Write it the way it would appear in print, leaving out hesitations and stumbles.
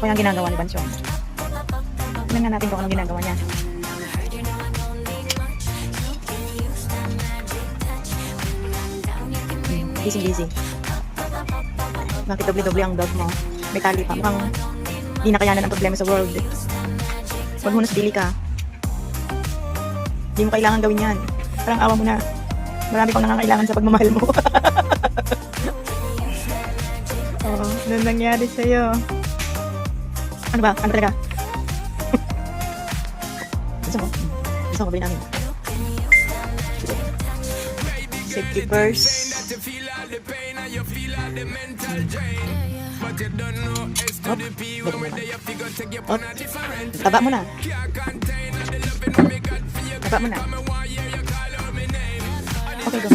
Ito yung ginagawa ni Bansyong. Tingnan nga natin kung anong ginagawa niya. Busy. Bakit doble-doble ang dog mo? May tali pa. Mukhang di nakayanan ang problema sa world. Huwag mo na sadili ka. Hindi mo kailangan gawin yan. Parang awa mo na. Marami pang nangangailangan sa pagmamahal mo. Oo, ano nangyari sa'yo? Ano ba? Ano talaga? Gusto mo? Gusto mo ba namin? Safety first. Taba mo na. Taba mo na. Okay, go.